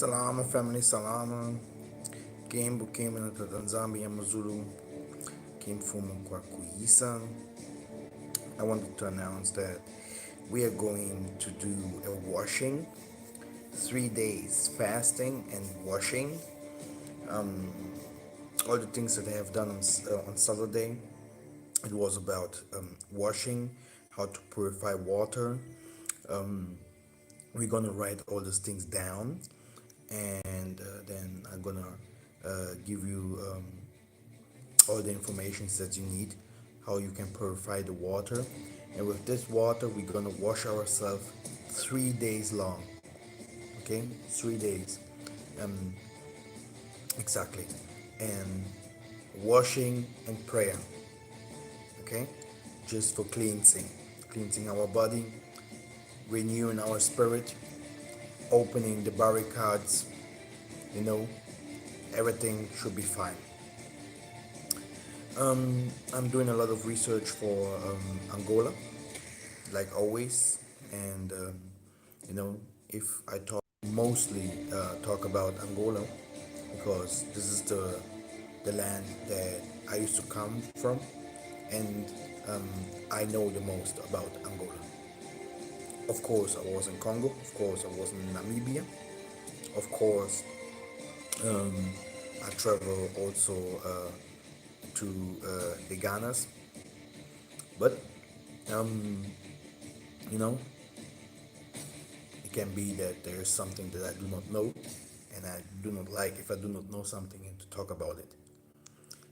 Salama family, salama. Game came in the Tanzania Mazulu came from Kwakuisa. I wanted to announce that we are going to do a washing, 3 days fasting and washing. All the things that I have done on Saturday, it was about washing, how to purify water. We're gonna write all these things down, and then I'm gonna give you all the information that you need, how you can purify the water. And with this water, we're gonna wash ourselves 3 days long. Okay, 3 days, exactly, and washing and prayer. Okay, just for cleansing our body, renewing our spirit, opening the barricades. You know, everything should be fine. I'm doing a lot of research for Angola, like always, and if I mostly talk about Angola, because this is the land that I used to come from, and I know the most about Angola. Of course, I was in Congo. Of course, I was in Namibia. Of course, I travel also to the Ghanas, but you know, it can be that there is something that I do not know, and I do not like if I do not know something and to talk about it.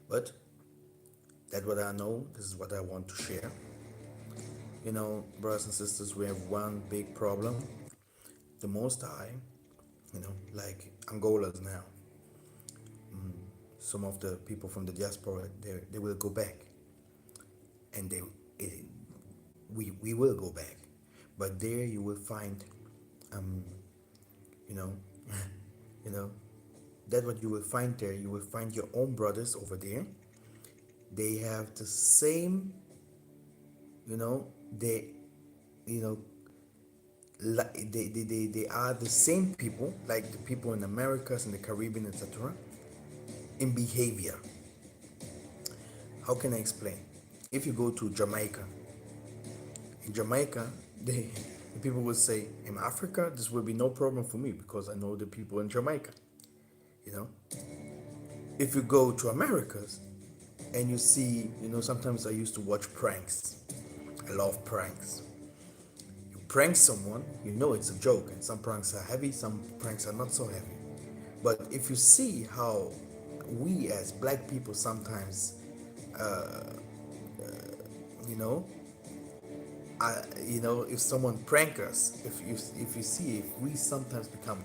But that's what I know. This is what I want to share. You know, brothers and sisters, we have one big problem. The Most High, like Angola's now. Some of the people from the diaspora, they will go back, and we will go back. But there you will find, you know, you know, that what you will find there. You will find your own brothers over there. They have the same, they, they are the same people like the people in Americas and the Caribbean, etc. in behavior. How can I explain? If you go to Jamaica, in Jamaica, the people will say, in Africa, this will be no problem for me because I know the people in Jamaica. If you go to Americas and you see, sometimes I used to watch pranks. I love pranks. You prank someone, you know it's a joke, and some pranks are heavy, some pranks are not so heavy. But if you see how we as black people sometimes, if someone prank us, if you see, if we sometimes become,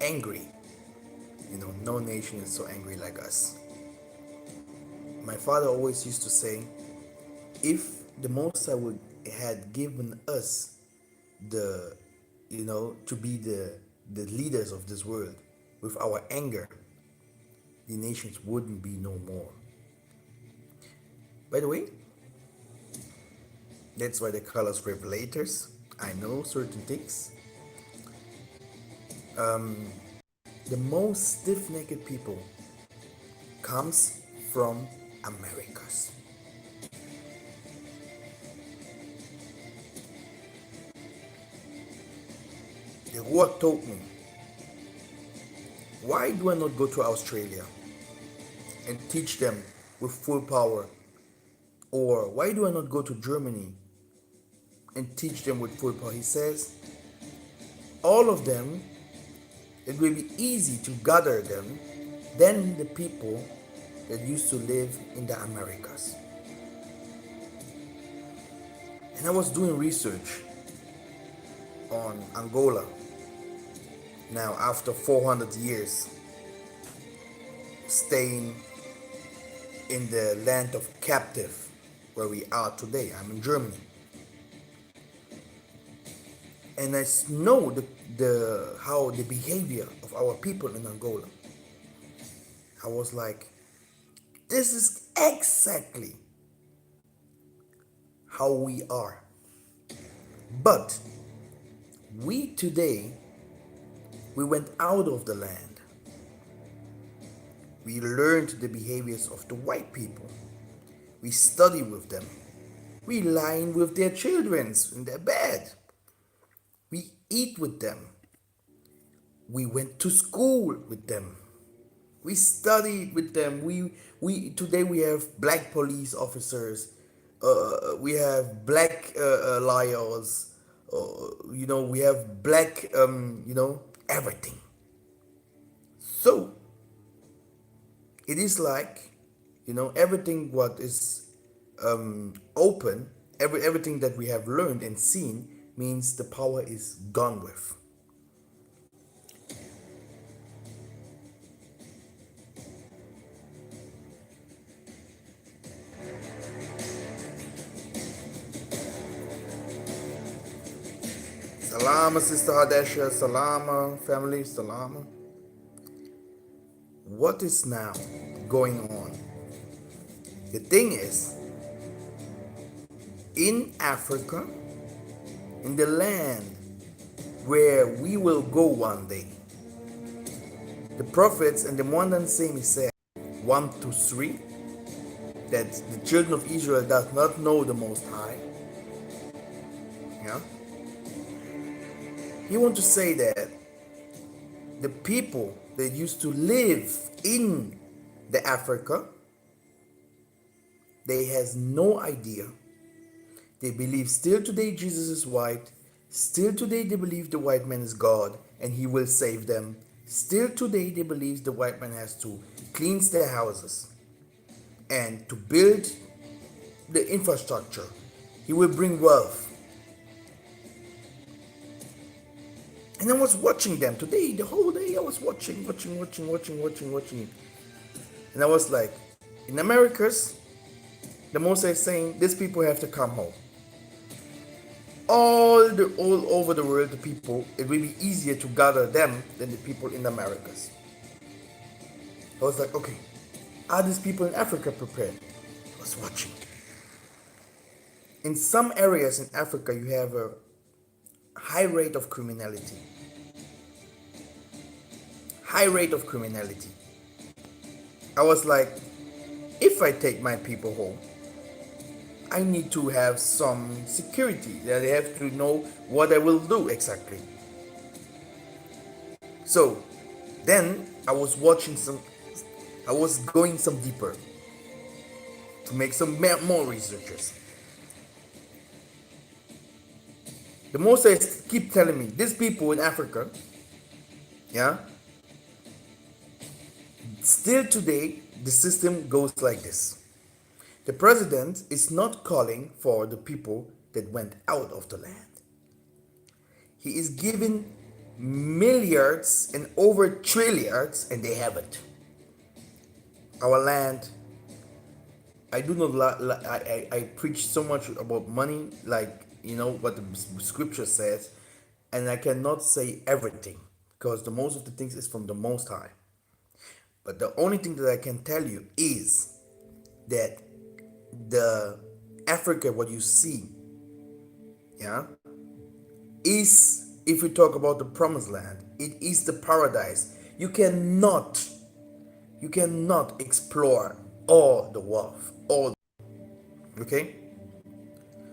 angry, no nation is so angry like us. My father always used to say, if the Most High had given us the, to be the leaders of this world with our anger, the nations wouldn't be no more. By the way, that's why they call us revelators. I know certain things. The most stiff-necked people comes from Americas. The Lord told me, why do I not go to Australia and teach them with full power? Or why do I not go to Germany and teach them with full power? He says, all of them, it will be easy to gather them than the people that used to live in the Americas. And I was doing research on Angola. Now, after 400 years staying in the land of captive where we are today, I'm in Germany. And I know how the behavior of our people in Angola. I was like, this is exactly how we are. But we today We went out of the land. We learned the behaviors of the white people. We study with them. We lie with their children in their bed. We eat with them. We went to school with them. We studied with them. We today we have black police officers. We have black liars. We have black everything. So it is like everything what is open, everything that we have learned and seen means the power is gone with. Salama, Sister Hadesha. Salama, family. Salama. What is now going on? The thing is, in Africa, in the land where we will go one day, the prophets and the modern saying said 1 to 3 that the children of Israel does not know the Most High. Yeah. He want to say that the people that used to live in the Africa, they has no idea. They believe still today Jesus is white. Still today they believe the white man is God and he will save them. Still today they believe the white man has to cleanse their houses and to build the infrastructure. He will bring wealth. And I was watching them today, the whole day I was watching. And I was like, in Americas, the Moses is saying, these people have to come home. All over the world, the people, it will be easier to gather them than the people in the Americas. I was like, okay, are these people in Africa prepared? I was watching. In some areas in Africa, you have a high rate of criminality. High rate of criminality. I was like, if I take my people home, I need to have some security. That they have to know what I will do exactly. So then I was going some deeper to make some more researches. The Moses keep telling me, these people in Africa, yeah, still today the system goes like this. The president is not calling for the people that went out of the land. He is giving milliards and over trillions, and they have it. Our land. I do not. I preach so much about money, like what the scripture says, and I cannot say everything because the most of the things is from the Most High. But the only thing that I can tell you is that the Africa, what you see, yeah, is, if we talk about the promised land, it is the paradise. You cannot explore all the wealth, okay?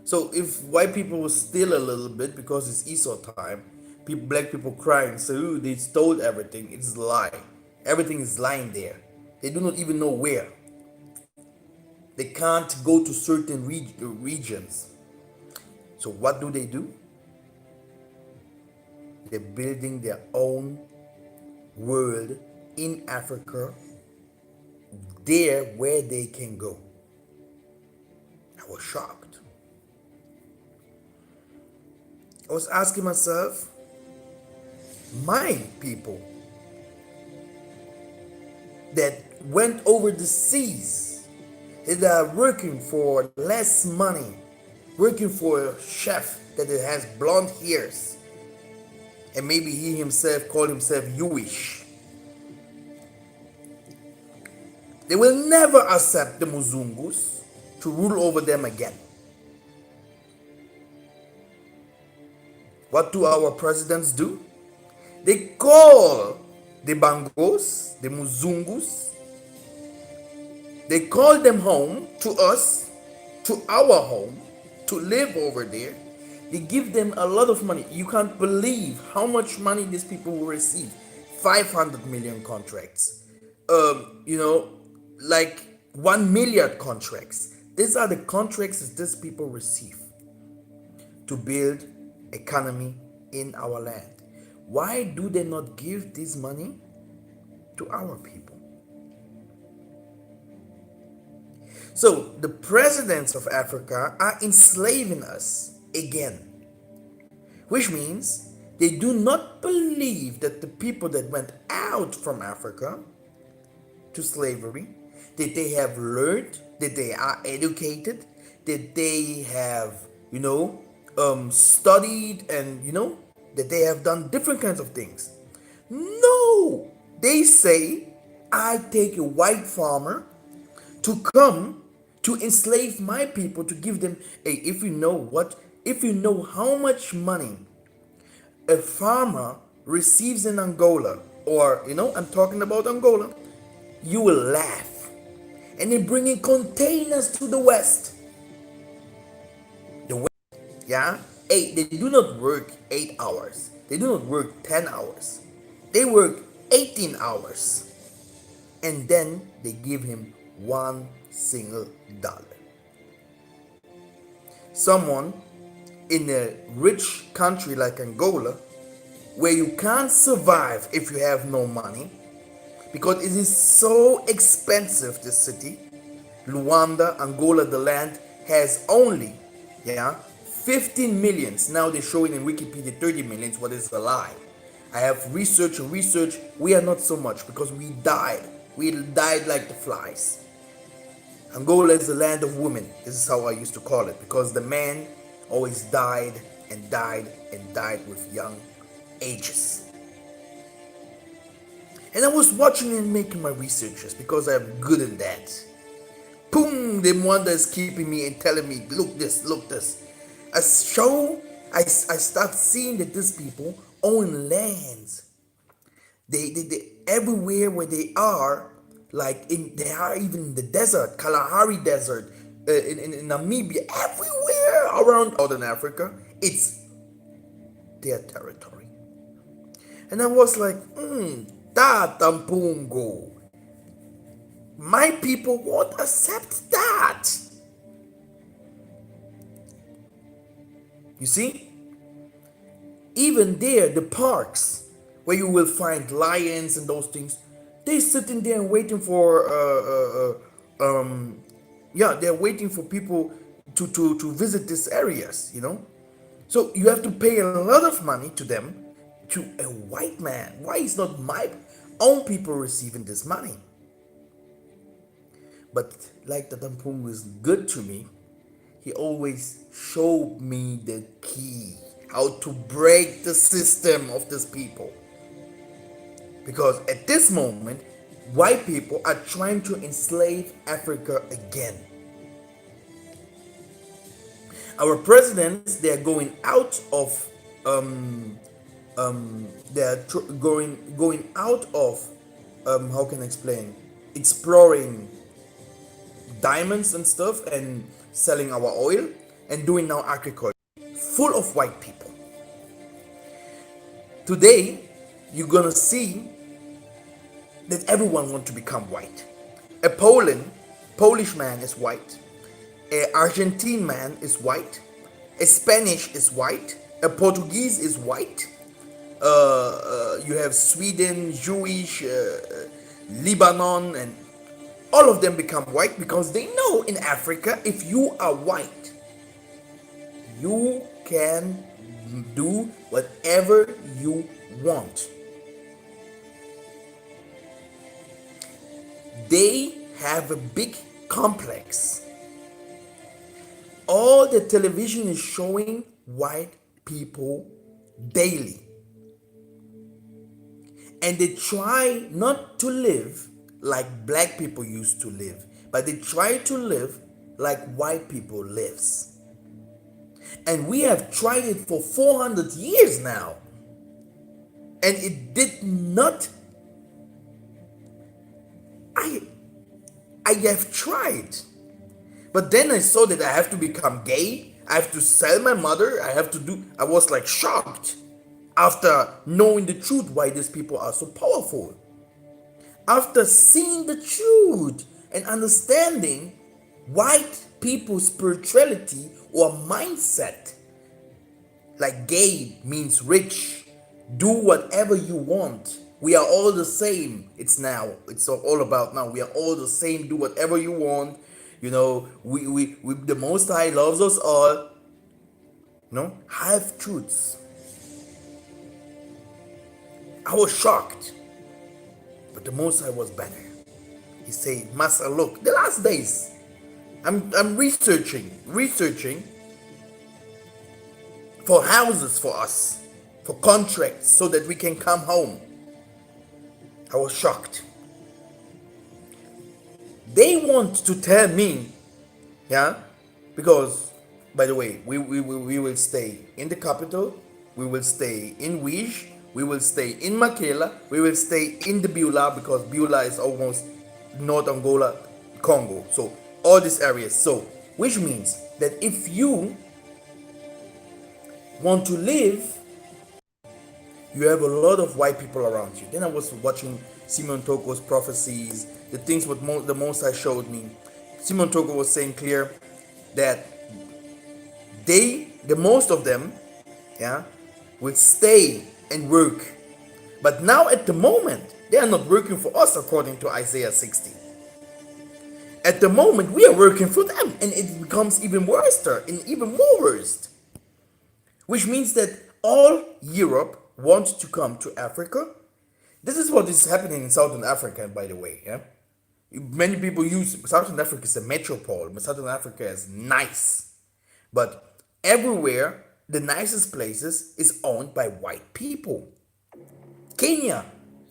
So if white people will steal a little bit because it's Esau time, black people crying, so they stole everything. It's a lie. Everything is lying there. They do not even know where. They can't go to certain regions. So what do? They're building their own world in Africa, there where they can go. I was shocked. I was asking myself, my people that went over the seas, that are working for less money, working for a chef that has blonde hairs, and maybe he himself called himself Jewish. They will never accept the Muzungus to rule over them again. What do our presidents do? They call the Bangos, the Muzungus, they call them home to us, to our home, to live over there. They give them a lot of money. You can't believe how much money these people will receive. 500 million contracts. You know, like 1 million contracts. These are the contracts that these people receive to build economy in our land. Why do they not give this money to our people? So the presidents of Africa are enslaving us again, which means they do not believe that the people that went out from Africa to slavery, that they have learned, that they are educated, that they have, studied, and that they have done different kinds of things. No, they say, I take a white farmer to come to enslave my people, to give them if you know how much money a farmer receives in Angola, or I'm talking about Angola, you will laugh. And they bring in containers to the West. The West, yeah? They do not work 8 hours. They do not work 10 hours. They work 18 hours. And then they give him $1. Someone in a rich country like Angola, where you can't survive if you have no money, because it is so expensive, this city. Luanda, Angola, the land has only 15 millions. Now they're showing in Wikipedia 30 millions, what is a lie. I have research. We are not so much, because we died like the flies. Angola is the land of women. This is how I used to call it, because the man always died with young ages. And I was watching and making my researches, because I'm good in that. Boom, the Mwanda is keeping me and telling me, look this. I start seeing that these people own lands. They everywhere where they are, they are even in the desert, Kalahari Desert, in Namibia, everywhere around Northern Africa, it's their territory. And I was like, Tatampungo. My people won't accept that. You see? Even there, the parks, where you will find lions and those things, they're sitting there and waiting for, they're waiting for people to visit these areas, So you have to pay a lot of money to them, to a white man. Why is not my own people receiving this money? But like the Tampungu is good to me, he always showed me the key, how to break the system of these people. Because at this moment, white people are trying to enslave Africa again. Our presidents, they are going out of going out of how can I explain, exploring diamonds and stuff and selling our oil and doing now agriculture, full of white people. Today you're gonna see that everyone wants to become white. A Polish man is white, an Argentine man is white, a Spanish is white, a Portuguese is white, you have Sweden, Jewish, Lebanon, and all of them become white, because they know in Africa, if you are white, you can do whatever you want. They have a big complex. All the television is showing white people daily. And they try not to live like black people used to live, but they try to live like white people lives. And we have tried it for 400 years now. And it did not, I I have tried. But then I saw that I have to become gay. I have to sell my mother. I was like shocked after knowing the truth why these people are so powerful. After seeing the truth and understanding white people's spirituality or mindset, like gay means rich, do whatever you want. We are all the same. It's all about now. We are all the same. Do whatever you want. We the Most High loves us all. Half truths. I was shocked, but the Most High was better. He said, Massa, look, the last days, I'm researching for houses for us, for contracts, so that we can come home. I was shocked. They want to tell me, because, by the way, we will stay in the capital, we will stay in Wij, we will stay in Mikhael, we will stay in the Beulah, because Beulah is almost North Angola, Congo. So all these areas. So which means that if you want to live, you have a lot of white people around you. Then I was watching Simon Toko's prophecies, the things what the Most High showed me. Simon Toko was saying clear that the most of them, will stay and work. But now at the moment, they are not working for us according to Isaiah 60. At the moment, we are working for them, and it becomes even worse and even more worse. Which means that all Europe wants to come to Africa. This is what is happening in Southern Africa, by the way. Many people use Southern Africa as a metropole, but Southern Africa is nice. But everywhere, the nicest places is owned by white people. Kenya,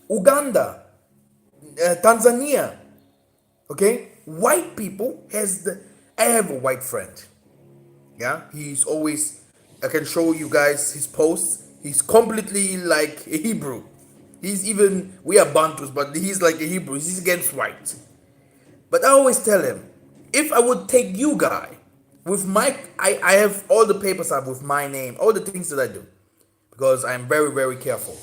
Uganda, Tanzania. Okay? White people I have a white friend. He's always, I can show you guys his posts. He's completely like a Hebrew. We are Bantus, but he's like a Hebrew. He's against white. But I always tell him, if I would take you guy, with I have all the papers up with my name, all the things that I do, because I'm very, very careful.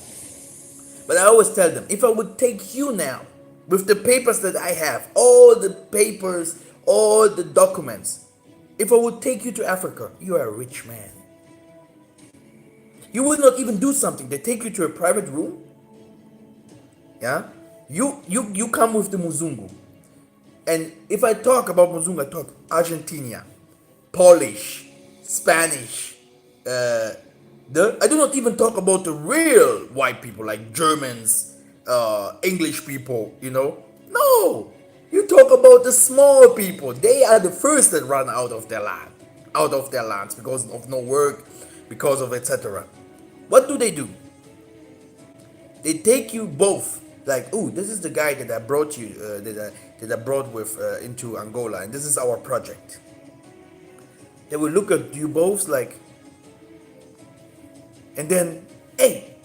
But I always tell them, if I would take you now, with the papers that I have, all the papers, all the documents, if I would take you to Africa, you are a rich man. You will not even do something. They take you to a private room. You come with the Muzungu. And if I talk about Muzungu, I talk Argentina, Polish, Spanish. I do not even talk about the real white people like Germans, English people, No, you talk about the small people. They are the first that run out of their lands because of no work, because of etc. What do? They take you both. Like, oh, this is the guy that I brought you, that I brought with into Angola, and this is our project. They will look at you both like, and then, hey,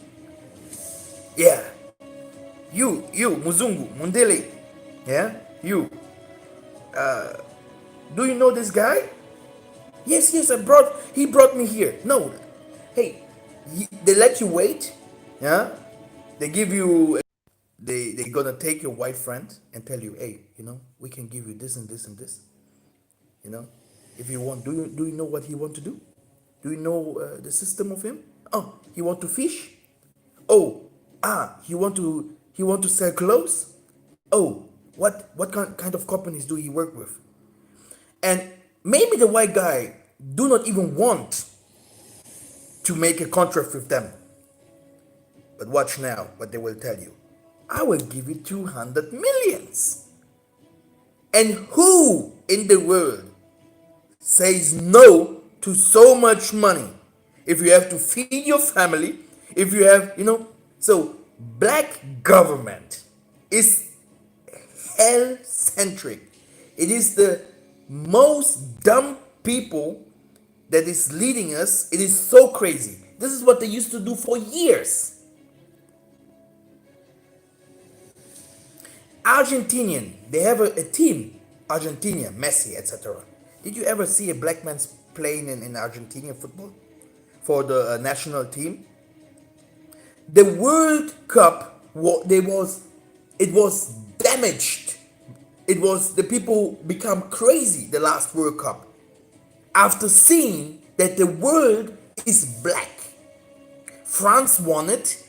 you Muzungu, Mundele, you, do you know this guy? Yes, he brought me here. No, hey, they let you wait, they give you, they're gonna take your white friend and tell you, hey, we can give you this and this and this, if you want. Do you know what he want to do? Do you know the system of him? Oh, he want to fish. Oh, he want to sell clothes. Oh, what kind of companies do he work with? And maybe the white guy do not even want to make a contract with them. But watch now what they will tell you. I will give you 200 millions. And who in the world says no to so much money? If you have to feed your family, if you have, so black government is hell-centric. It is the most dumb people that is leading us. It is so crazy. This is what they used to do for years. Argentinian, they have a team, Argentina, Messi, etc. Did you ever see a black man playing in Argentinian football for the national team? The World Cup, it was damaged. It was, the people become crazy the last World Cup after seeing that the world is black. France won it,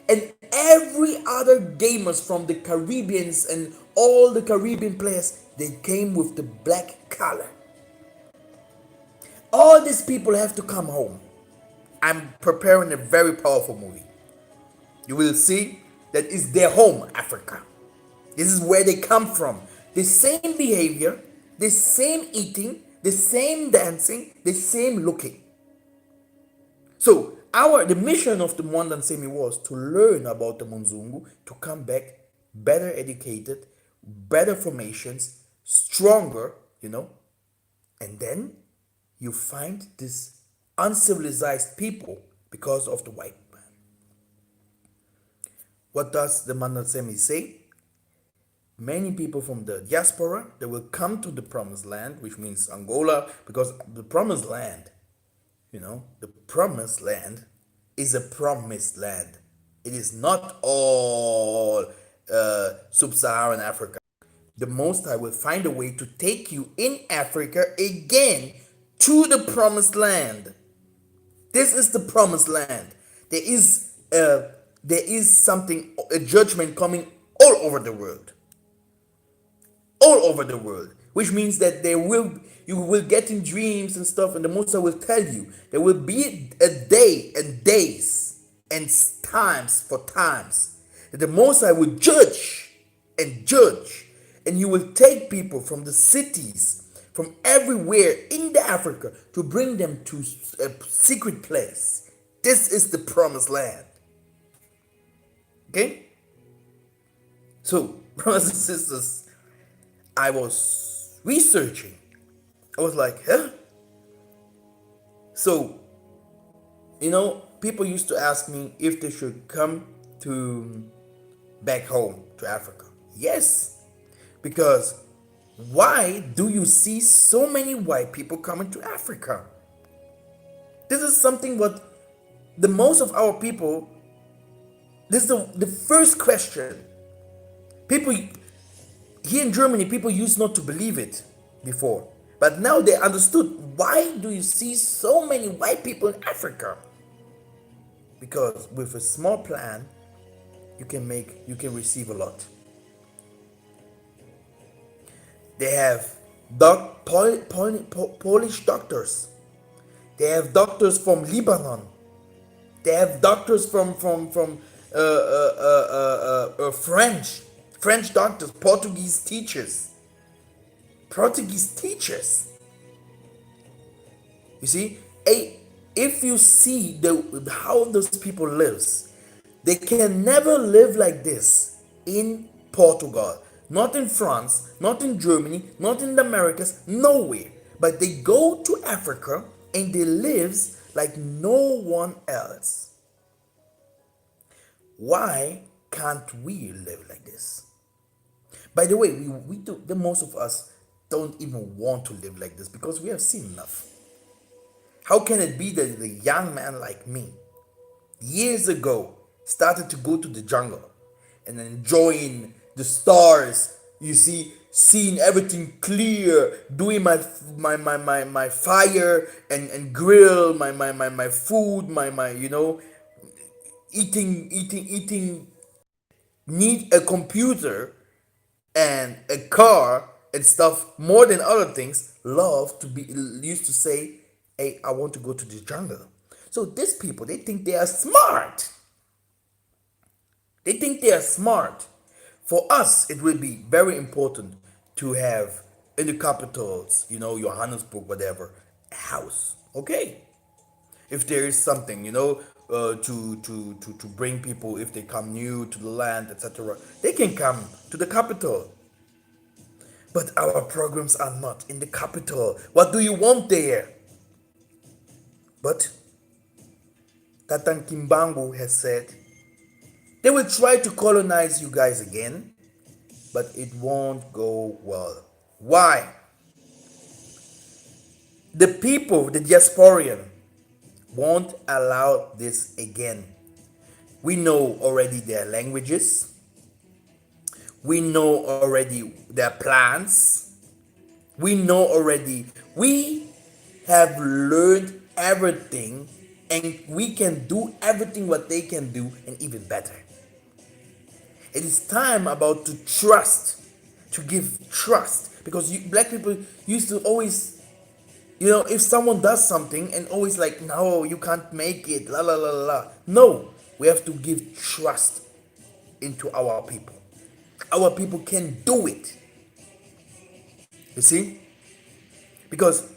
and every other gamers from the Caribbeans and all the Caribbean players, they came with the black color. All these people have to come home. I'm preparing a very powerful movie. You will see that is their home, Africa. This is where they come from. The same behavior, the same eating, the same dancing, the same looking. So the mission of the Mwanda Nsemi was to learn about the Munzungu, to come back better educated, better formations, stronger, and then you find this uncivilized people because of the white man. What does the Mwanda Nsemi say? Many people from the diaspora, they will come to the promised land, which means Angola, because the promised land, the promised land is a promised land. It is not all sub-Saharan Africa. The Most High will find a way to take you in Africa again to the promised land. This is the promised land. There is something, a judgment coming all over the world. All over the world, which means that you will get in dreams and stuff, and the Most High will tell you there will be a day and days and times for times that the Most High will judge, and you will take people from the cities, from everywhere in the Africa, to bring them to a secret place. This is the promised land. Okay? So, brothers and sisters, I was researching. I was like, huh? So, people used to ask me if they should come back home to Africa. Yes, because why do you see so many white people coming to Africa? This is something what the most of our people, this is the first question. People here in Germany, people used not to believe it before, but now they understood. Why do you see so many white people in Africa? Because with a small plan, you can receive a lot. They have Polish doctors. They have doctors from Lebanon. They have doctors from French doctors, Portuguese teachers. You see, if you see how those people lives, they can never live like this in Portugal, not in France, not in Germany, not in the Americas, nowhere. But they go to Africa and they live like no one else. Why can't we live like this? By the way, we do. The most of us don't even want to live like this because we have seen enough. How can it be that a young man like me, years ago, started to go to the jungle and enjoying the stars? You see, seeing everything clear, doing my fire and grill my food, eating. Need a computer and a car and stuff more than other things. Used to say, hey, I want to go to the jungle. So these people, they think they are smart. For us, it will be very important to have in the capitals, Johannesburg, whatever, a house. Okay. If there is something, to bring people, if they come new to the land, etc., they can come to the capital. But our programs are not in the capital. What do you want there? But Tatan Kimbangu has said they will try to colonize you guys again, but it won't go well. Why? The people, the diasporian, won't allow this again. We know already their languages. We know already their plans. We know already. We have learned everything, and we can do everything what they can do and even better. It is time about to trust, to give trust, because black people used to always, if someone does something and always like, no, you can't make it, la la la la. No, we have to give trust into our people. Our people can do it. You see? Because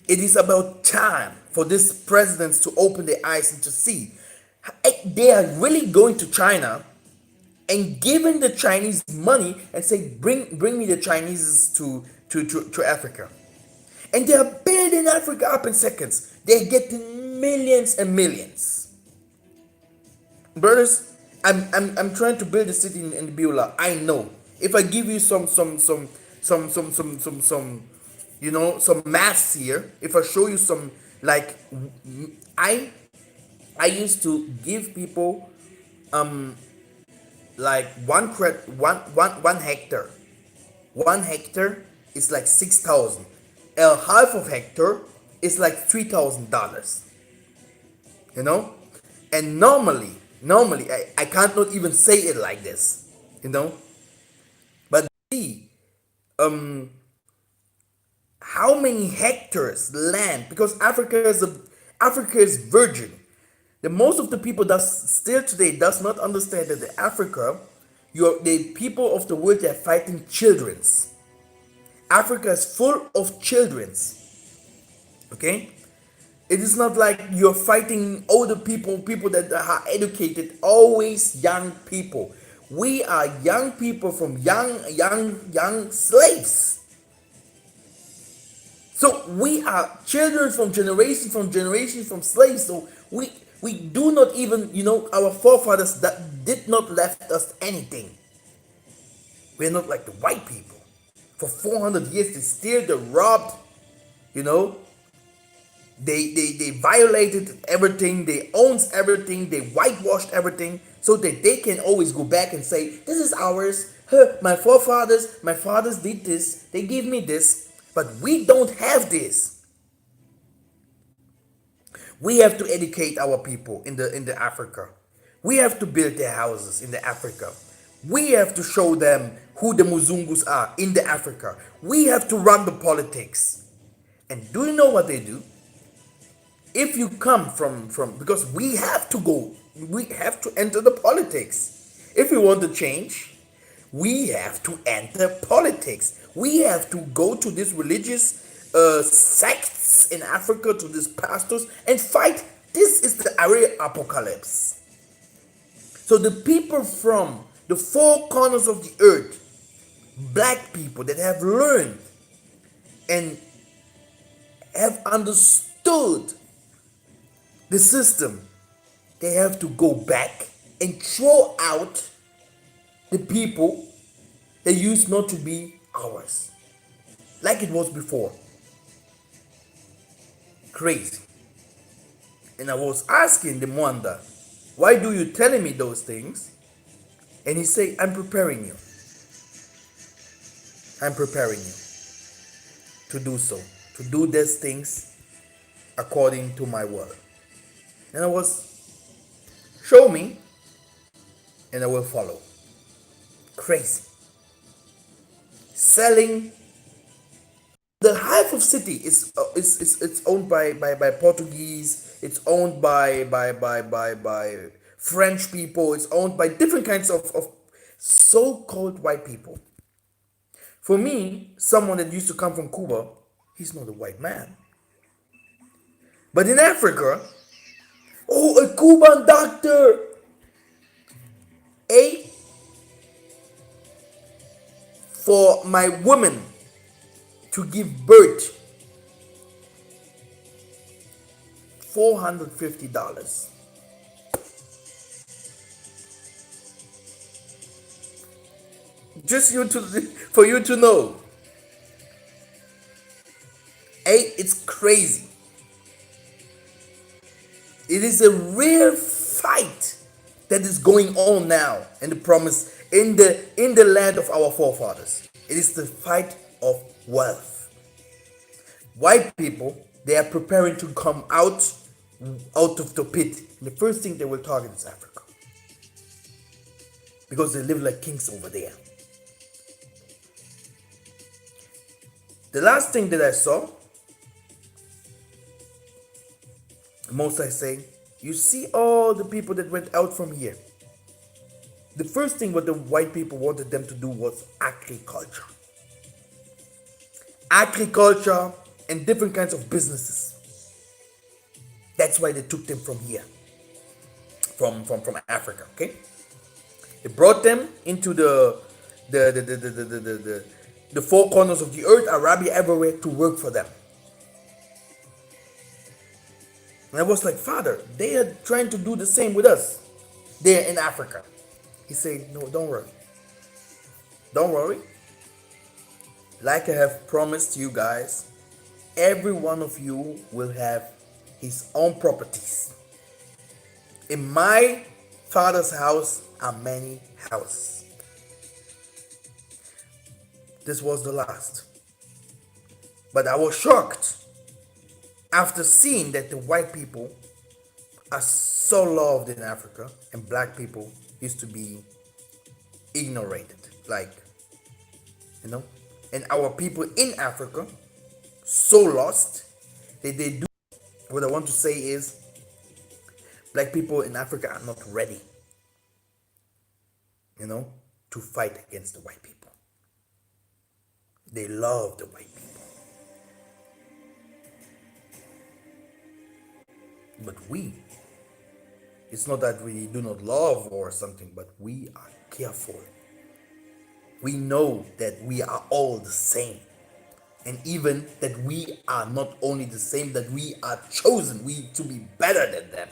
it is about time for these presidents to open their eyes and to see they are really going to China and giving the Chinese money and say, bring me the Chinese to Africa. And they are building Africa up in seconds. They're getting millions and millions. Brothers, I'm trying to build a city in Beulah. I know. If I give you some maths here, if I show you some, like, I used to give people like one hectare. 1 hectare is like 6,000. A half of hectare is like $3,000. You know, and normally I can't not even say it like this. You know, but see, how many hectares land, because Africa is virgin. The most of the people that still today does not understand that the Africa, the people of the world, they are fighting childrens. Africa is full of childrens. Okay, it is not like you're fighting older people that are educated. Always young people. We are young people from young slaves. So we are children from generation from slaves. So we do not even, our forefathers that did not left us anything. We're not like the white people. For 400 years they steered, they robbed, they violated everything, they owned everything, they whitewashed everything, so that they can always go back and say, this is ours. My fathers did this, they gave me this, but we don't have this. We have to educate our people in the Africa. We have to build their houses in the Africa. We have to show them who the Muzungus are in the Africa. We have to run the politics. And do you know what they do? If you come from because we have to enter the politics. If we want to change, we have to enter politics. We have to go to these religious sects in Africa, to these pastors, and fight. This is the area apocalypse. So the people from the four corners of the earth, black people that have learned and have understood the system, they have to go back and throw out the people that used not to be ours, like it was before. Crazy. And I was asking the Mwanda, why do you telling me those things? And he said, I'm preparing you to do so, to do these things according to my word. And I was, show me, and I will follow. Crazy. Selling the half of city is it's owned by Portuguese. It's owned by French people. It's owned by different kinds of so-called white people. For me, someone that used to come from Cuba, he's not a white man. But in Africa, oh, a Cuban doctor, for my woman to give birth, $450. Just you to for you to know. Hey, it's crazy. It is a real fight that is going on now in the promise in the land of our forefathers. It is the fight of wealth. White people, they are preparing to come out of the pit. And the first thing they will target is Africa. Because they live like kings over there. The last thing that I saw, most I say, you see all the people that went out from here. The first thing what the white people wanted them to do was agriculture. Agriculture and different kinds of businesses. That's why they took them from here. From Africa, okay? They brought them into the four corners of the earth, Arabia, everywhere, to work for them. And I was like, Father, they are trying to do the same with us. They're in Africa. He said, no, don't worry. Don't worry. Like I have promised you guys, every one of you will have his own properties. In my Father's house are many houses. This was the last. But I was shocked after seeing that the white people are so loved in Africa and black people used to be ignorated. Like, you know, and our people in Africa so lost that they do. What I want to say is, black people in Africa are not ready, you know, to fight against the white people. They love the white people. But it's not that we do not love or something, but we are careful. We know that we are all the same. And even that we are not only the same, that we are chosen, we to be better than them.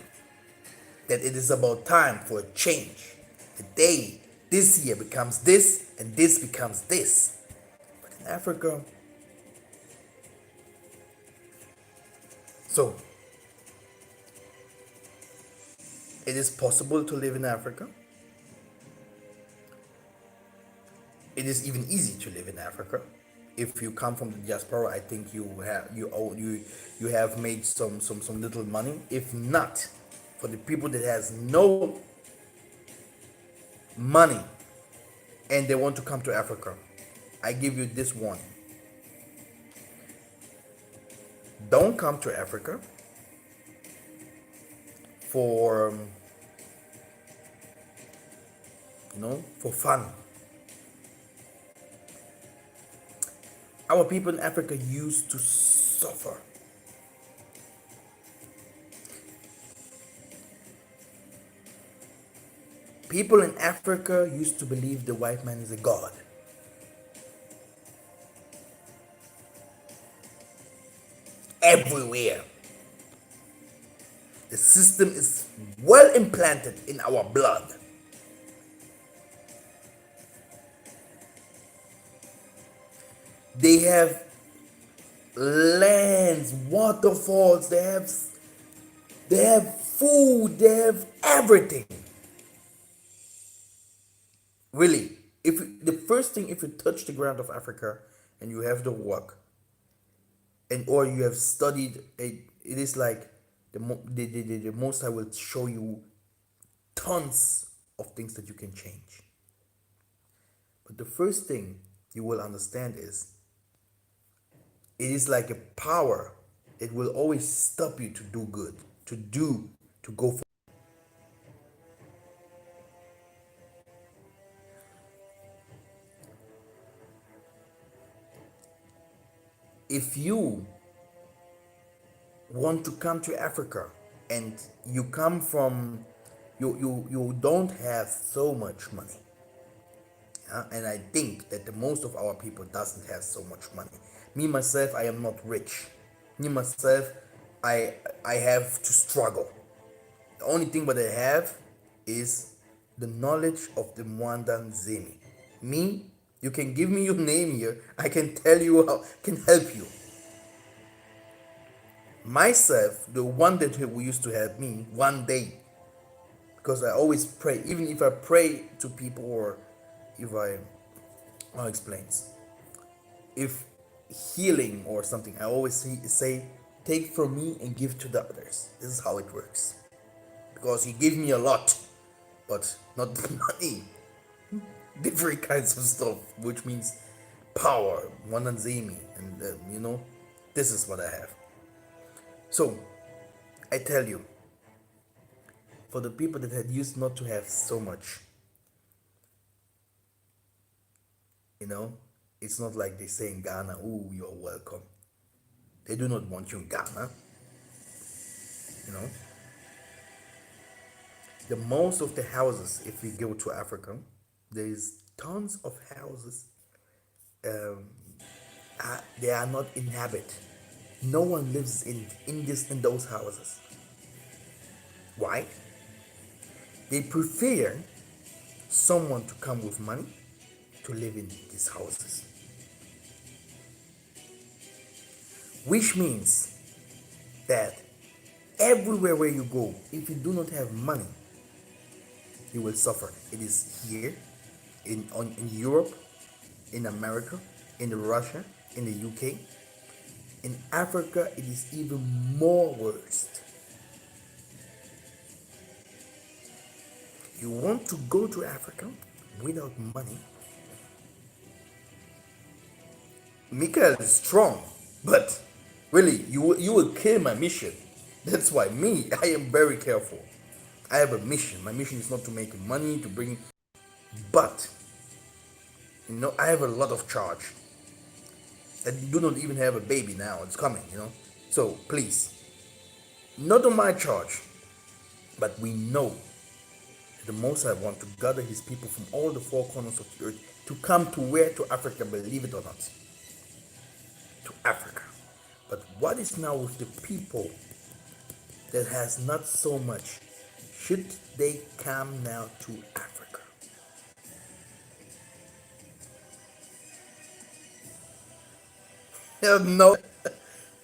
That it is about time for a change. Today, this year becomes this, and this becomes this. But in Africa, so it is possible to live in Africa. It is even easy to live in Africa. If you come from the diaspora, I think you have made some little money. If not, for the people that has no money and they want to come to Africa, I give you this one. Don't come to Africa for for fun. Our people in Africa used to suffer. People in Africa used to believe the white man is a god. Everywhere. The system is well implanted in our blood. They have lands, waterfalls, they have food, they have everything. Really, the first thing, if you touch the ground of Africa and you have the work, and or you have studied it is like the Most High will show you tons of things that you can change. But the first thing you will understand is, it is like a power. It will always stop you to do good, to go for. If you want to come to Africa and you come from, you don't have so much money, and I think that the most of our people doesn't have so much money. Me myself, I am not rich. Me myself, I have to struggle. The only thing that I have is the knowledge of the Mwandan Zemi. Me, You can give me your name here. I can tell you how can help you. Myself, the one that who used to help me one day, because I always pray, even if I pray to people or if I'll explain. If healing or something, I always say, take from me and give to the others. This is how it works. Because he gave me a lot, but not money. Different kinds of stuff, which means power, wananzimi, and this is what I have. So I tell you, for the people that had used not to have so much, it's not like they say in Ghana, "Oh, you're welcome." They do not want you in Ghana. You know, the most of the houses, if we go to Africa, there is tons of houses. They are not inhabited. No one lives in those houses. Why? They prefer someone to come with money to live in these houses. Which means that everywhere where you go, if you do not have money, you will suffer. It is here, in Europe, in America, in Russia, in the UK. In Africa, it is even more worse. You want to go to Africa without money? Mikhael is strong, but really, you will kill my mission. That's why I am very careful. I have a mission. My mission is not to make money, to bring, but I have a lot of charge. I do not even have a baby now. It's coming, So please, not on my charge, but we know that the Most High want to gather His people from all the four corners of the earth to come to where? To Africa, believe it or not. To Africa. But what is now with the people that has not so much? Should they come now to Africa? No.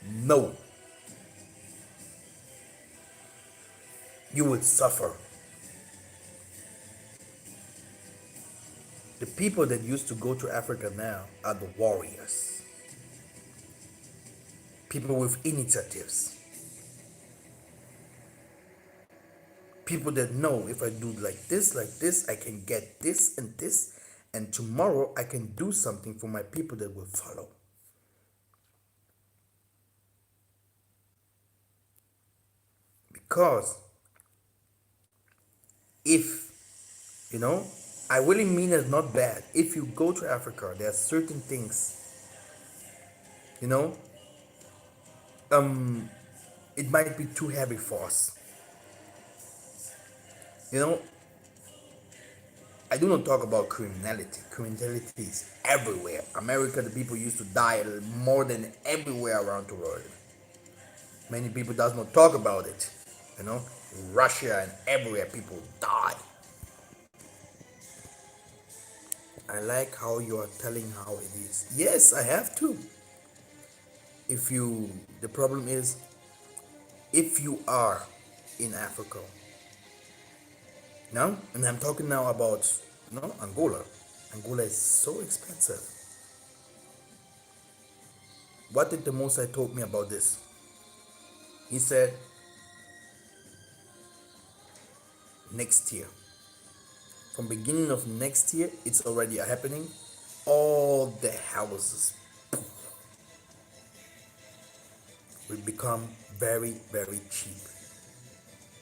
No. You will suffer. The people that used to go to Africa now are the warriors. People with initiatives. People that know, if I do like this, I can get this, and tomorrow I can do something for my people that will follow. Because if, I really mean it not bad. If you go to Africa, there are certain things, it might be too heavy for us. I do not talk about criminality. Criminality is everywhere. America, the people used to die more than everywhere around the world. Many people does not talk about it. Russia and everywhere people die. I like how you are telling how it is. Yes, I have to. The problem is, if you are in Africa, now, and I'm talking now about, Angola. Angola is so expensive. What did the Most High told me about this? He said, next year, from beginning of next year, it's already happening. All the houses will become very, very cheap.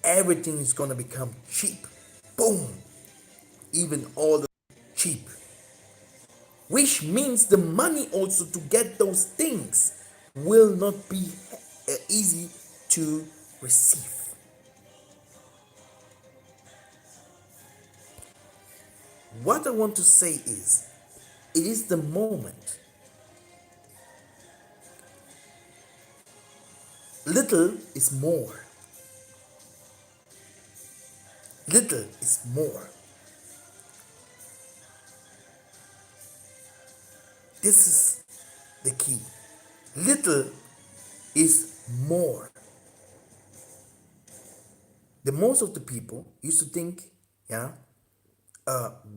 Everything is gonna become cheap. Boom! Even all the cheap. Which means the money also to get those things will not be easy to receive. What I want to say is, it is the moment. Little is more. Little is more. This is the key. Little is more. The most of the people used to think, yeah,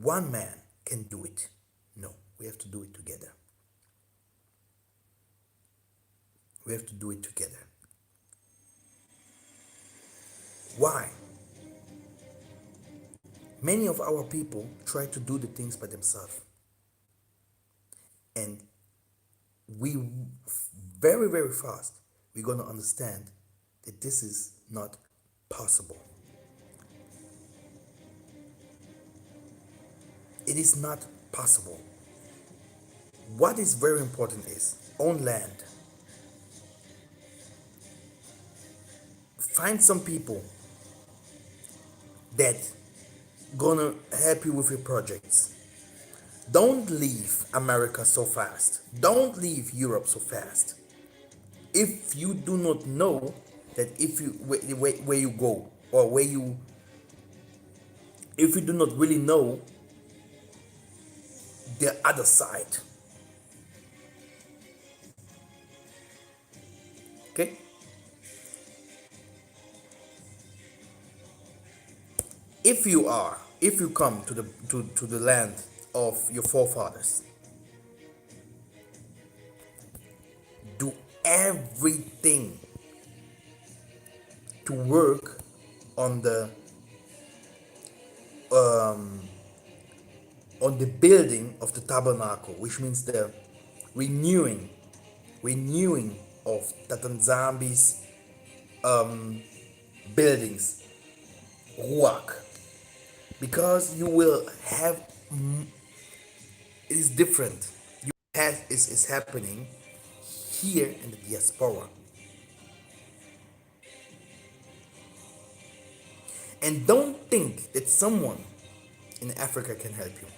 one man can do it. No, we have to do it together. We have to do it together. Why? Many of our people try to do the things by themselves. And we very, very fast, we're going to understand that this is not possible. It is not possible. What is very important is own land. Find some people that gonna help you with your projects. Don't leave America so fast. Don't leave Europe so fast. If you do not know that if you where you go or where you if you do not really know the other side. Okay? If you come to the land of your forefathers, do everything to work on the building of the tabernacle, which means the renewing of Tatanzambi's buildings, ruach, because you will have it is different. You have is happening here in the diaspora, and don't think that someone in Africa can help you.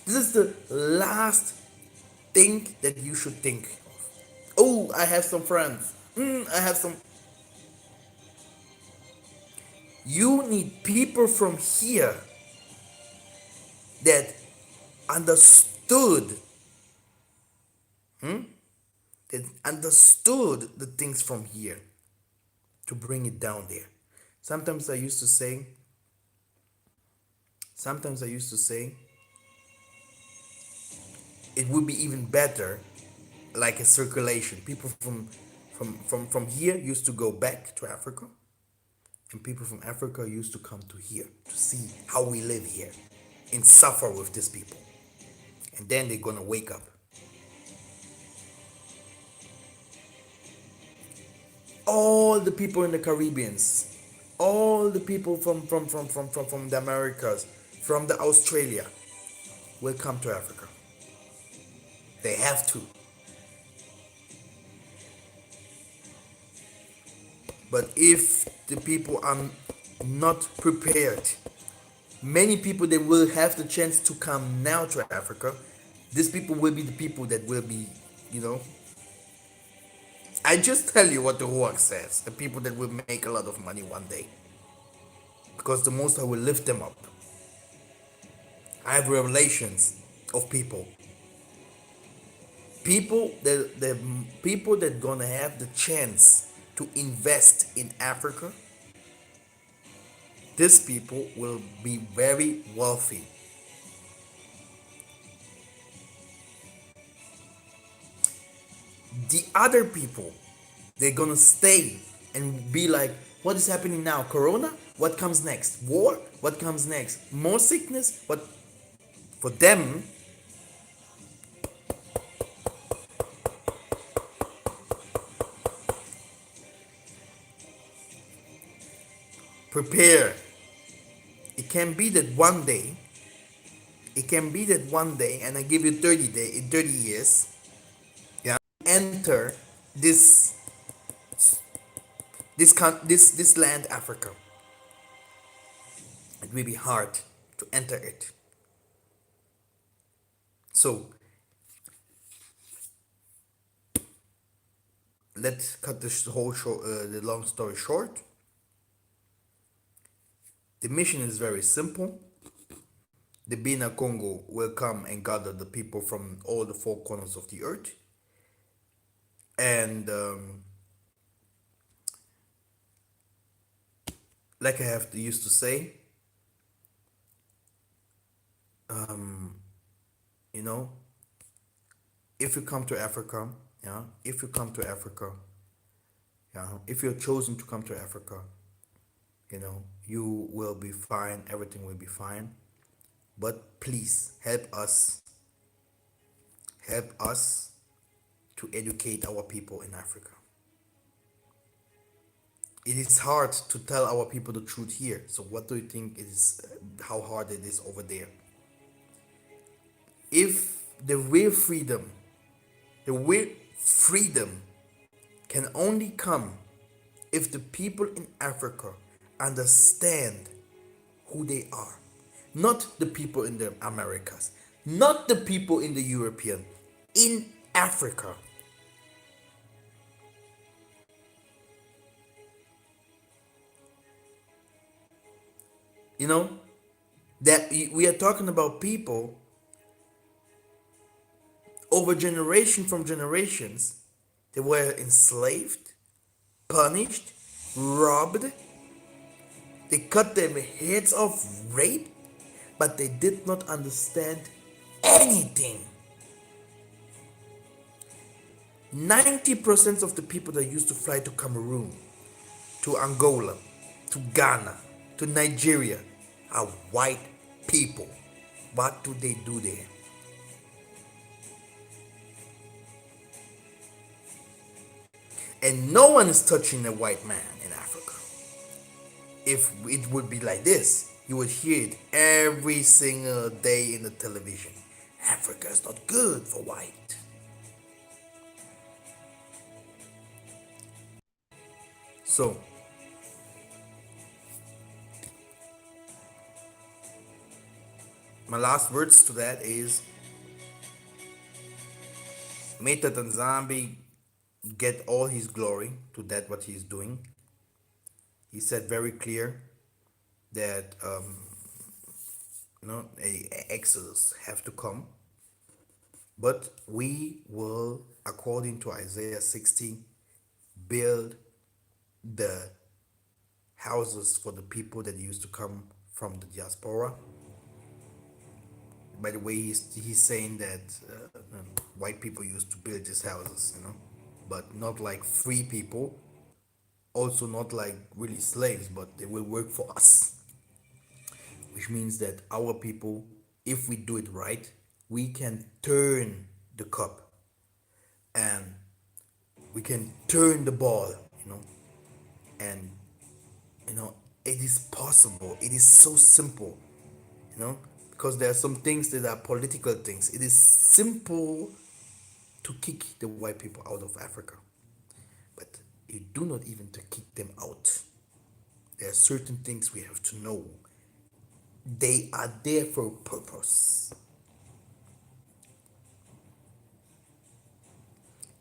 This is the last thing that you should think of. Oh, I have some friends. I have some. You need people from here that understood, that understood the things from here to bring it down there. Sometimes I used to say, it would be even better like a circulation. People from here used to go back to Africa, and people from Africa used to come to here to see how we live here and suffer with these people. And then they're gonna wake up. All the people in the Caribbeans, all the people from the Americas, from the Australia will come to Africa. They have to. But if the people are not prepared, many people that will have the chance to come now to Africa, these people will be the people that will be, I just tell you what the Ruach says, the people that will make a lot of money one day. Because the Most High will lift them up. I have revelations of people. People that gonna have the chance to invest in Africa, these people will be very wealthy. The other people, they're gonna stay and be like, what is happening now? Corona? What comes next? War? What comes next? More sickness? What? For them, prepare. It can be that one day, and I give you 30 years, yeah, enter this land, Africa. It will be hard to enter it. So let's cut this whole show, the long story short. The mission is very simple. the Bina Congo will come and gather the people from all the four corners of the earth. And like I have to used to say, you know, if you come to Africa, yeah, if you come to Africa, yeah, if you're chosen to come to Africa, you will be fine, everything will be fine. But please help us to educate our people in Africa. It is hard to tell our people the truth here. So what do you think is how hard it is over there? If the real freedom, the real freedom can only come if the people in Africa understand who they are. Not the people in the Americas, not the people in the European, in Africa. You know, that we are talking about people over generation from generations. They were enslaved, punished, robbed. They cut their heads off, raped, but they did not understand anything. 90% of the people that used to fly to Cameroon, to Angola, to Ghana, to Nigeria are white people. What do they do there? And no one is touching a white man in Africa. If it would be like this, you would hear it every single day in the television. Africa is not good for white. So, my last words to that is, may Tanzambi get all his glory to that what he is doing. He said very clear that a exodus have to come, but we will, according to Isaiah 60, build the houses for the people that used to come from the diaspora. By the way, he's saying that white people used to build these houses, but not like free people, also not like really slaves, but they will work for us. Which means that our people, if we do it right, we can turn the cup and we can turn the ball, and it is possible. It is so simple, because there are some things that are political things. It is simple to kick the white people out of Africa, but you do not even to kick them out. There are certain things we have to know. They are there for a purpose.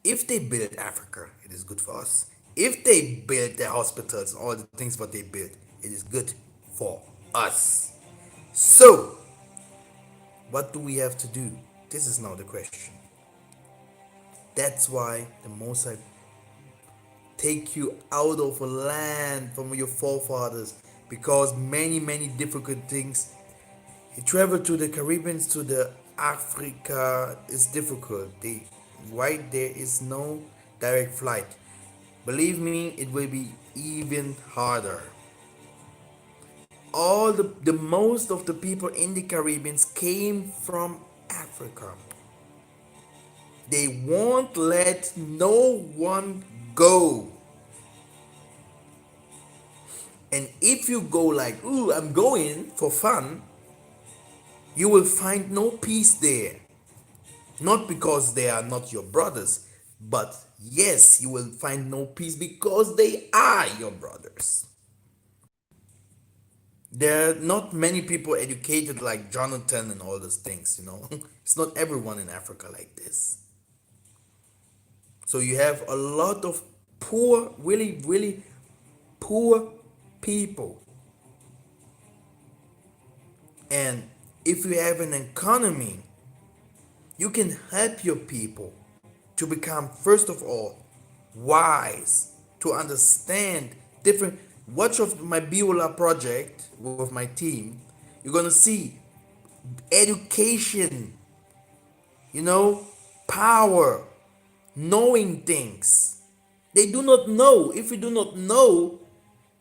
If they build Africa, it is good for us. If they build their hospitals and all the things what they build, it is good for us. So, what do we have to do? This is now the question. That's why the Massa take you out of a land from your forefathers, because many difficult things. You travel to the Caribbean, to the Africa is difficult. There is no direct flight. Believe me, it will be even harder. All the most of the people in the Caribbean came from Africa. They won't let no one go. And if you go like, ooh, I'm going for fun, you will find no peace there. Not because they are not your brothers, but yes, you will find no peace because they are your brothers. There are not many people educated like Jonathan and all those things, It's not everyone in Africa like this. So you have a lot of poor, really poor people. And If you have an economy, you can help your people to become, first of all, wise, to understand different. Watch of my Beulah project with my team, you're gonna see education, you know, power, knowing things. They do not know. If you do not know,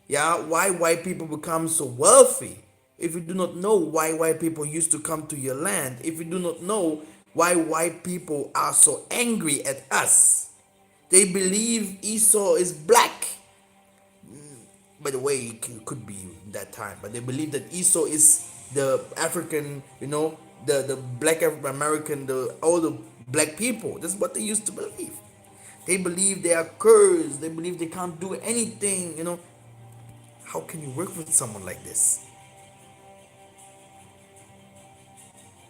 yeah, why white people become so wealthy, if you do not know why white people used to come to your land, if you do not know why white people are so angry at us, they believe Esau is black. By the way, it could be that time, but they believe that Esau is the African, the black American, the all the black people. That's what they used to believe. They believe they are cursed. They believe they can't do anything. How can you work with someone like this?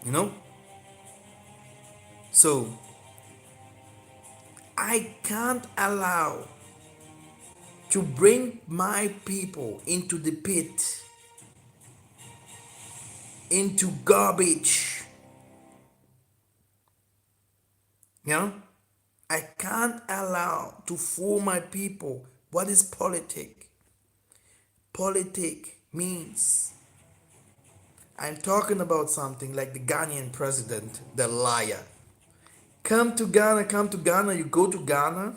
You know? So I can't allow to bring my people into the pit, into garbage. You know? I can't allow to fool my people. What is politic? Politic means I'm talking about something like the Ghanaian president, the liar. Come to Ghana, come to Ghana. You go to Ghana.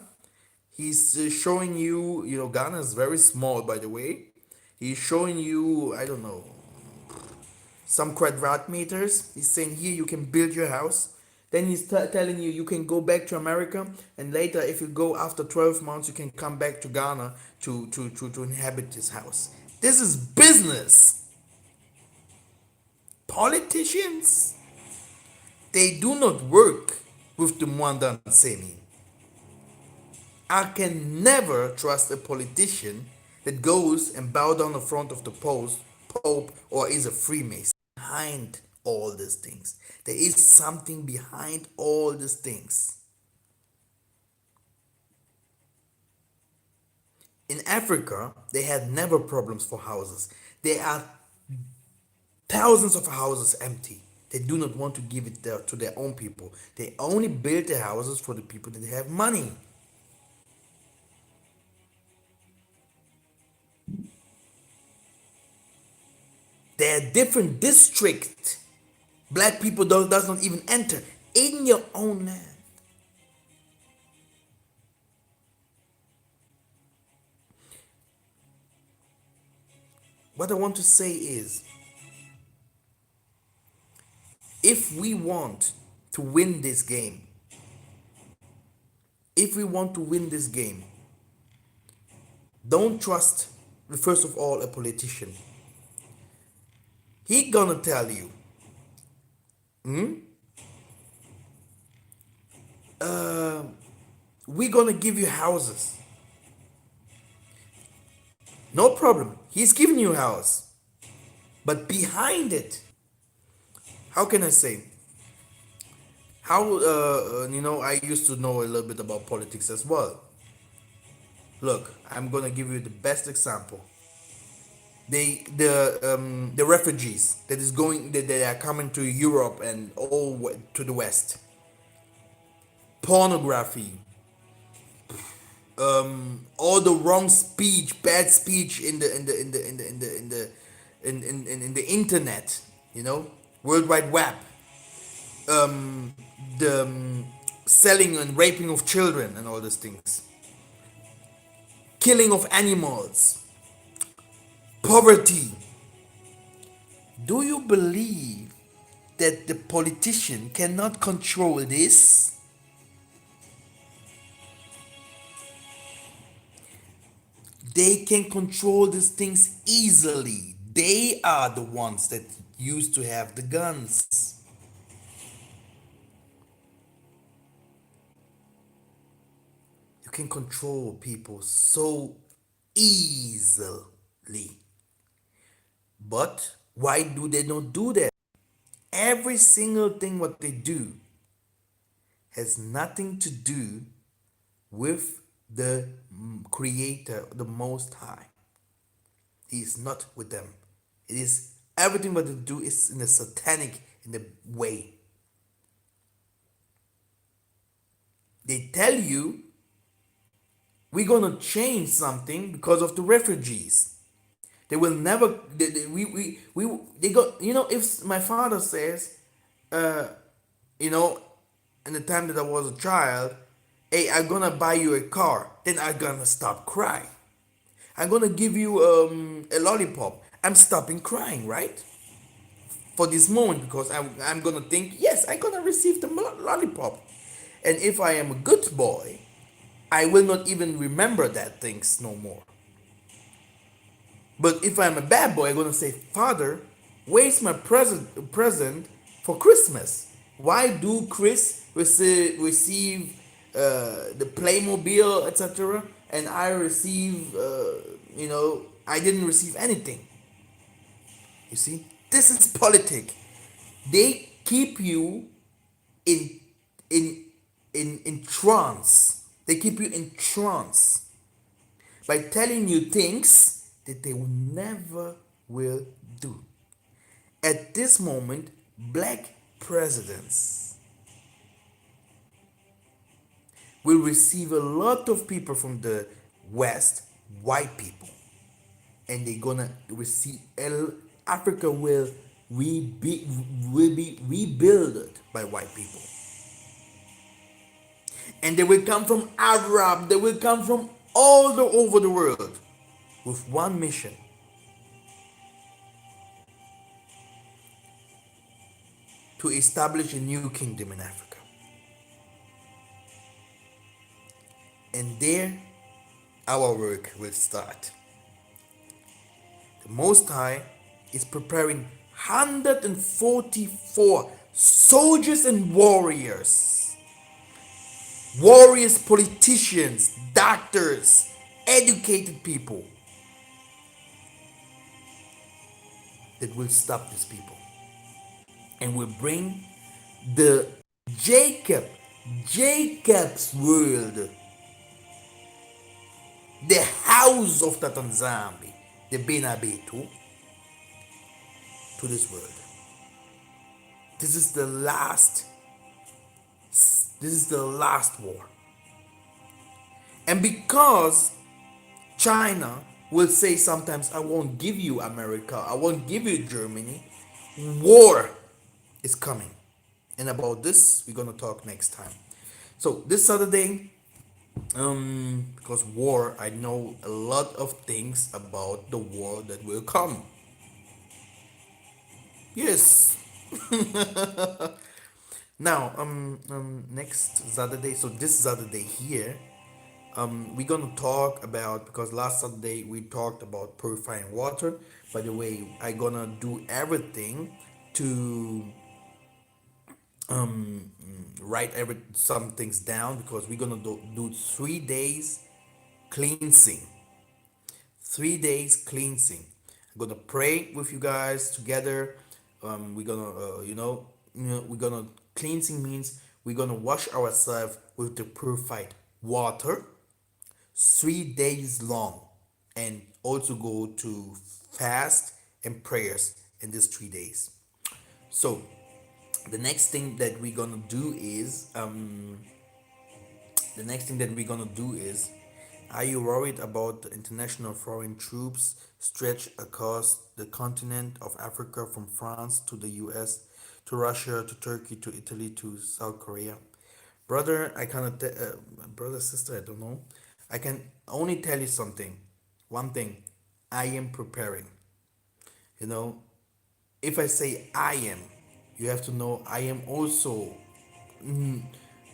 He's showing you, Ghana is very small, by the way. He's showing you, I don't know, some quadrat meters. He's saying here you can build your house. Then he's telling you you can go back to America, and later, if you go after 12 months, you can come back to Ghana to inhabit this house. This is business. Politicians, they do not work with the Mwanda Nsemi. I can never trust a politician that goes and bow down in front of the Pope, or is a Freemason. Behind all these things, there is something behind all these things. In Africa, they had never problems for houses. There are thousands of houses empty. They do not want to give it to their own people. They only build the houses for the people that have money. There are different districts. Black people does not even enter in your own land. What I want to say is, if we want to win this game, if we want to win this game, don't trust, first of all, a politician. He gonna tell you, we gonna give you houses. No problem. He's giving you a house. But behind it, how can I say? I used to know a little bit about politics as well. Look, I'm gonna give you the best example. The refugees that they are coming to Europe and all to the West. Pornography, all the wrong speech, bad speech in the internet, World Wide Web, the selling and raping of children and all these things, killing of animals, poverty. Do you believe that the politician cannot control this? They can control these things easily. They are the ones that used to have the guns. You can control people so easily. But why do they not do that? Every single thing what they do has nothing to do with the Creator, the Most High. He is not with them. It is Everything what they do is in a satanic in the way. They tell you we're gonna change something because of the refugees. They will never. They got. If my father says, uh, you know, in the time that I was a child, hey, I'm gonna buy you a car, then I'm gonna stop crying. I'm gonna give you a lollipop. I'm stopping crying, right? For this moment, because I'm gonna think, yes, I'm gonna receive the lollipop. And if I am a good boy, I will not even remember that things no more. But if I'm a bad boy, I'm gonna say, Father, where's my present for Christmas? Why do Chris receive the Playmobil, etc., and I receive, I didn't receive anything. You see, this is politic. They keep you in in in trance. They keep you in trance by telling you things that they will never will do. At this moment, black presidents will receive a lot of people from the West, white people, and they're gonna receive. Africa will be rebuilt by white people, and they will come from Arab. They will come from all over the world with one mission: to establish a new kingdom in Africa. And there, our work will start. The Most High is preparing 144 soldiers and warriors, politicians, doctors, educated people that will stop these people and will bring the Jacob's world, the house of Tatanzambi, the Benabetu, to this world. This is the last. This is the last war. And because China will say sometimes, I won't give you America, I won't give you Germany, war is coming. And about this, we're gonna talk next time. So this Saturday, because war, I know a lot of things about the war that will come. Yes. Now, next Saturday, so this Saturday here, we're gonna talk about, because last Saturday we talked about purifying water. By the way, I gonna do everything to write some things down, because we're gonna do 3 days cleansing. 3 days cleansing. I'm gonna pray with you guys together. We're gonna, we're gonna cleansing means we're gonna wash ourselves with the purified water 3 days long, and also go to fast and prayers in these 3 days. So the next thing that we're gonna do is are you worried about the international foreign troops stretched across the continent of Africa, from France to the US to Russia to Turkey to Italy to South Korea? Brother, I cannot, brother, sister, I don't know. I can only tell you something. One thing, I am preparing. You know, if I say I am, you have to know I am also.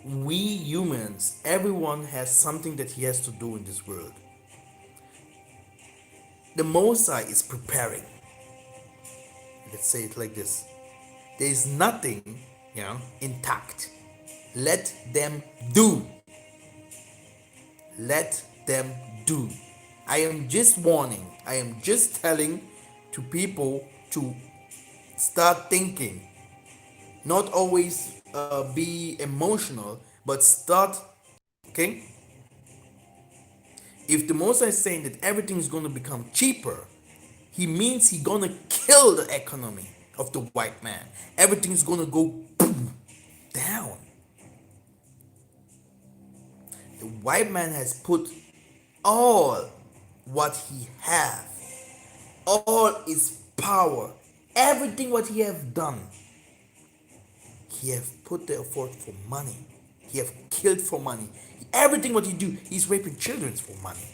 We humans, everyone has something that he has to do in this world. The Mosai is preparing. Let's say it like this: there is nothing, intact. Let them do. Let them do. I am just warning. I am just telling to people to start thinking. Not always be emotional, but start. Okay? If the Mosai is saying that everything is going to become cheaper, he means he gonna kill the economy of the white man. Everything's gonna go boom, down. The white man has put all what he have, all his power, everything what he have done. He have put the effort for money. He have killed for money. Everything what he do, he's raping children for money.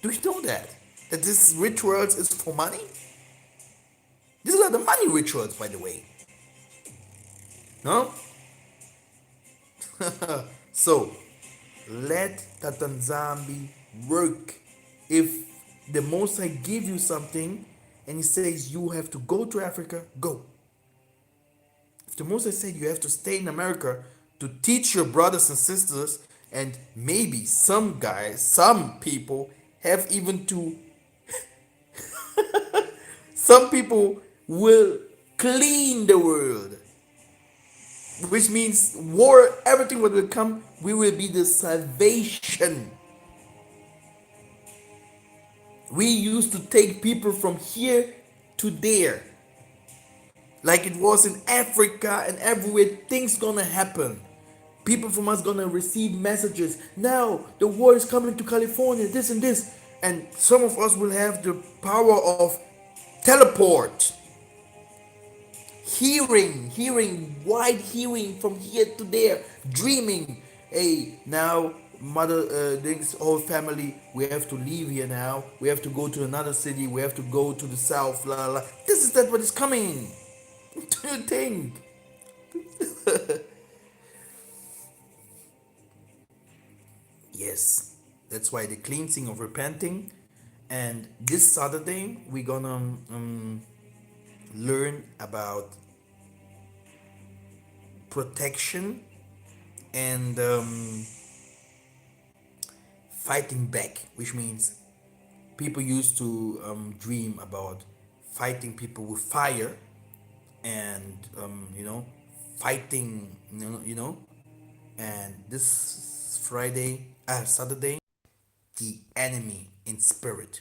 Do you know that? That this rituals is for money? These are the money rituals, by the way. No? So, let Tatanzambi work. If the Most High give you something and he says you have to go to Africa, go. If the Most High said you have to stay in America to teach your brothers and sisters, and maybe some guys, some people have even to, some people will clean the world, which means war, everything will come, we will be the salvation. We used to take people from here to there, like it was in Africa and everywhere. Things gonna happen. People from us gonna receive messages. Now the war is coming to California, this and this, and some of us will have the power of teleport, hearing, wide hearing from here to there, dreaming. Hey, now mother, this whole family, we have to leave here now. We have to go to another city. We have to go to the south. La la. This is that what is coming. What do you think? Yes, that's why the cleansing of repenting. And this Saturday we're gonna learn about protection and fighting back, which means people used to dream about fighting people with fire and fighting, and this Saturday, the enemy in spirit.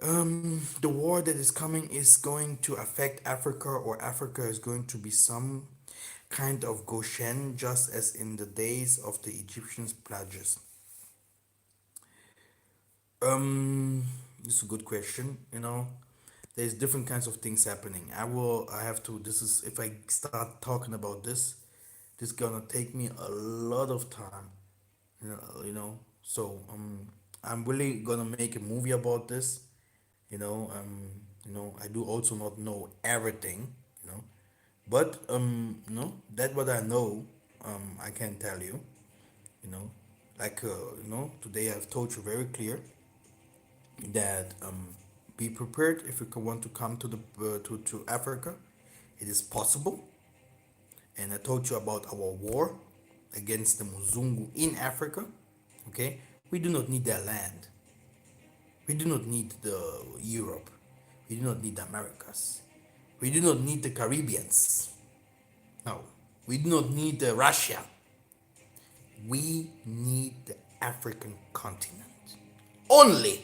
The war that is coming is going to affect Africa, or Africa is going to be some kind of Goshen, just as in the days of the Egyptians' plagues. This is a good question. There's different kinds of things happening. I have to. This is, if I start talking about this is gonna take me a lot of time. So I'm really gonna make a movie about this. I do also not know everything, but that what I know, I can tell you, like today I've told you very clear that be prepared if you want to come to the to Africa. It is possible, and I told you about our war against the Muzungu in Africa. Okay, we do not need their land. We do not need the Europe. We do not need the Americas. We do not need the Caribbeans. No, we do not need the Russia. We need the African continent only.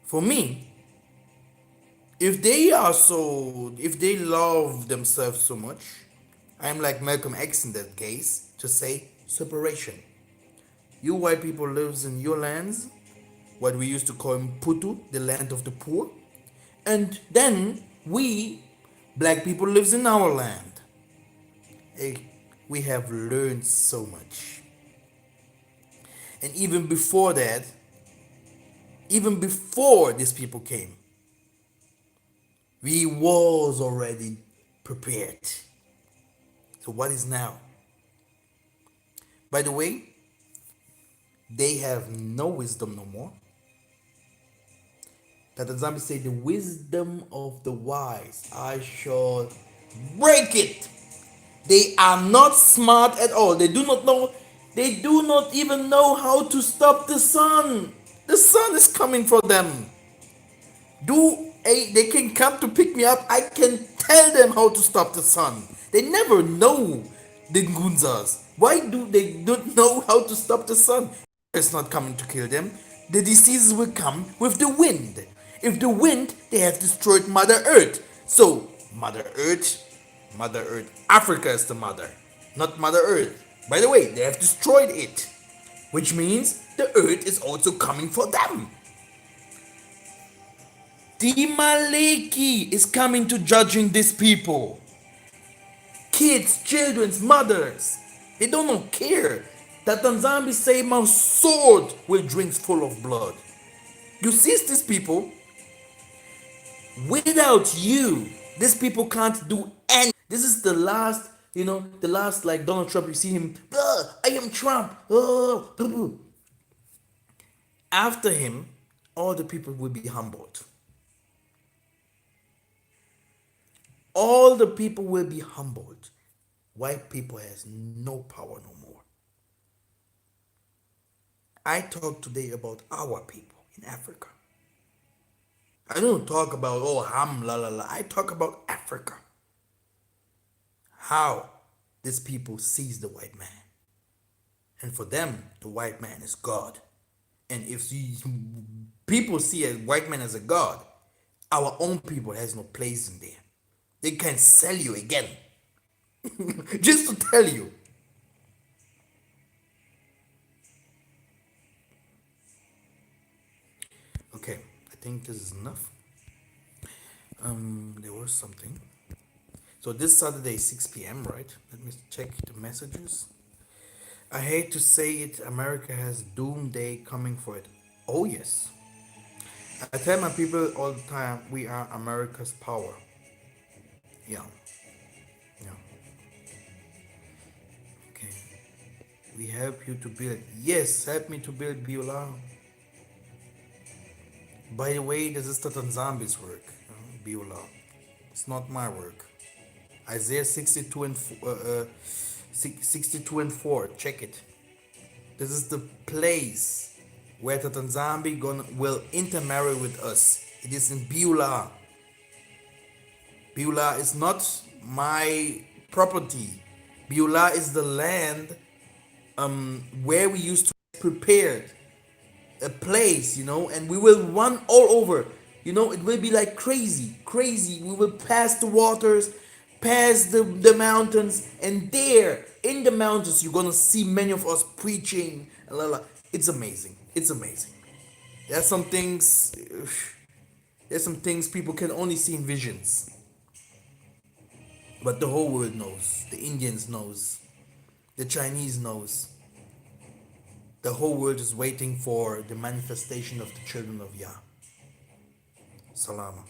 For me, if they love themselves so much, I'm like Malcolm X in that case, to say separation. You white people lives in your lands, what we used to call Mputu, the land of the poor, and then we black people lives in our land. Hey, we have learned so much. And even before that, even before these people came, we was already prepared. So what is now? By the way, they have no wisdom no more. That the Zambi say, the wisdom of the wise, I shall break it. They are not smart at all. They do not know. They do not even know how to stop the sun. The sun is coming for them. They can come to pick me up. I can tell them how to stop the sun. They never know the Ngunzas. Why do they not know how to stop the sun? It's not coming to kill them. The diseases will come with the wind. If the wind, they have destroyed Mother Earth. So, Mother Earth, Africa is the mother, not Mother Earth. By the way, they have destroyed it, which means the earth is also coming for them. The Maleki is coming to judging these people. Kids, children's, mothers. They don't care. That Tanzania say my sword will drink full of blood. You see these people, without you, these people can't do anything. This is the last, the last, like Donald Trump, you see him, I am Trump. After him, all the people will be humbled. All the people will be humbled. White people has no power no more. I talk today about our people in Africa. I don't talk about, oh, ham, la, la, la. I talk about Africa. How these people sees the white man. And for them, the white man is God. And if people see a white man as a God, our own people has no place in there. They can sell you again. Just to tell you. Okay, I think this is enough. There was something. So this Saturday, 6 p.m., right? Let me check the messages. I hate to say it, America has doomsday coming for it. Oh, yes. I tell my people all the time, we are America's power. Yeah. Yeah. Okay. We help you to build. Yes, help me to build Beulah. By the way, this is Tatan Zambi's work, Beulah. It's not my work. Isaiah 62 and 62 and 4. Check it. This is the place where Tatan Zambi will intermarry with us. It is in Beulah. Beulah is not my property. Beulah is the land where we used to prepare a place, and we will run all over. It will be like crazy. We will pass the waters, pass the mountains, and there in the mountains you're gonna see many of us preaching. It's amazing. It's amazing. There's some things. There's some things people can only see in visions. But the whole world knows. The Indians knows. The Chinese knows. The whole world is waiting for the manifestation of the children of Yah. Salama.